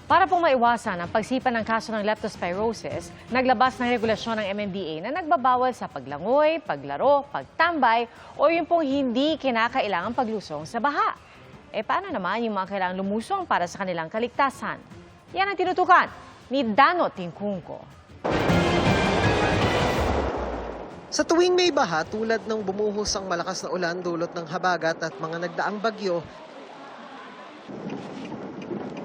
Para pong maiwasan ang pagsipa ng kaso ng leptospirosis, naglabas ng regulasyon ng MMDA na nagbabawal sa paglangoy, paglaro, pagtambay o yung pong hindi kinakailangang paglusong sa baha. Paano naman yung mga kailangang lumusong para sa kanilang kaligtasan? Yan ang tinutukan ni Dano Tingkungko. Sa tuwing may baha tulad ng bumuhos ang malakas na ulan dulot ng habagat at mga nagdaang bagyo,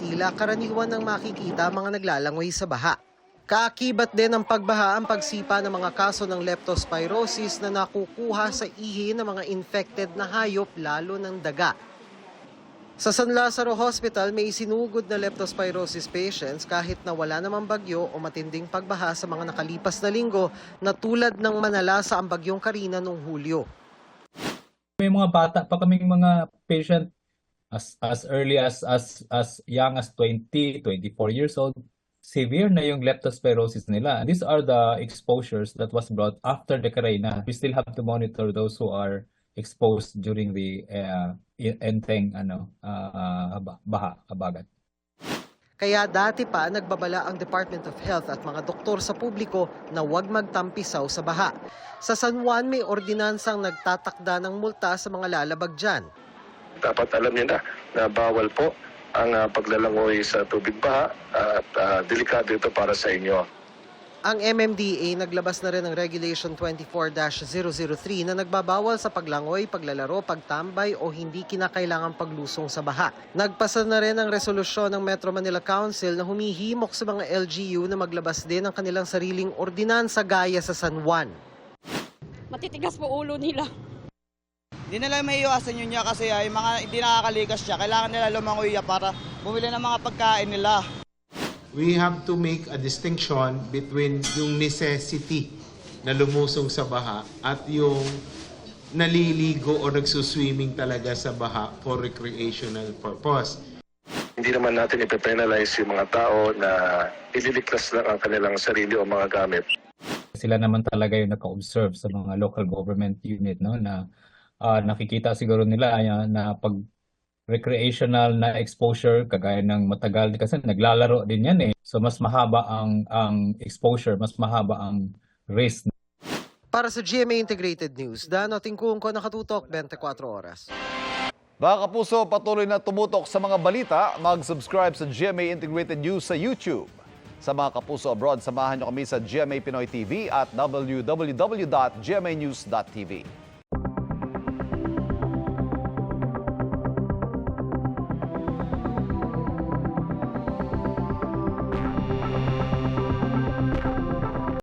tila karaniwan ng makikita mga naglalangoy sa baha. Kaakibat din ng pagbaha ang pagsipa ng mga kaso ng leptospirosis na nakukuha sa ihi ng mga infected na hayop lalo ng daga. Sa San Lazaro Hospital may isinugod na leptospirosis patients kahit na wala namang bagyo o matinding pagbaha sa mga nakalipas na linggo na tulad ng manalasa ang bagyong Karina noong Hulyo. May mga bata pa kaming mga patient as early as young as 20, 24 years old. Severe na yung leptospirosis nila. These are the exposures that was brought after the Karina. We still have to monitor those who are exposed during the enteng baha, habagat. Kaya dati pa nagbabala ang Department of Health at mga doktor sa publiko na huwag magtampisaw sa baha. Sa San Juan may ordinansang nagtatakda ng multa sa mga lalabag dyan. Dapat alam niyo na bawal po ang paglalangoy sa tubig baha at delikado ito para sa inyo. Ang MMDA naglabas na rin ng Regulation 24-003 na nagbabawal sa paglangoy, paglalaro, pagtambay o hindi kinakailangang paglusong sa baha. Nagpasa na rin ang resolusyon ng Metro Manila Council na humihimok sa mga LGU na maglabas din ng kanilang sariling ordinansa gaya sa San Juan. Matitigas po ulo nila. Hindi nila may iwasan yun niya kasi yung mga hindi nakakalikas siya. Kailangan nila lumangoy para bumili ng mga pagkain nila. We have to make a distinction between yung necessity na lumusong sa baha at yung naliligo o nagsuswimming talaga sa baha for recreational purpose. Hindi naman natin ipe-penalize yung mga tao na ililiklas lang ang kanilang sarili o mga gamit. Sila naman talaga yung naka-observe sa mga local government unit, no, na nakikita siguro nila na pag recreational na exposure kagaya ng matagal kasi naglalaro din yan so mas mahaba ang exposure, mas mahaba ang risk. Para sa GMA Integrated News, Dano Tingkungko, nakatutok 24 oras. Mga kapuso, patuloy na tumutok sa mga balita, mag-subscribe sa GMA Integrated News sa YouTube. Sa mga kapuso abroad, samahan nyo kami sa GMA Pinoy TV at www.gmanews.tv.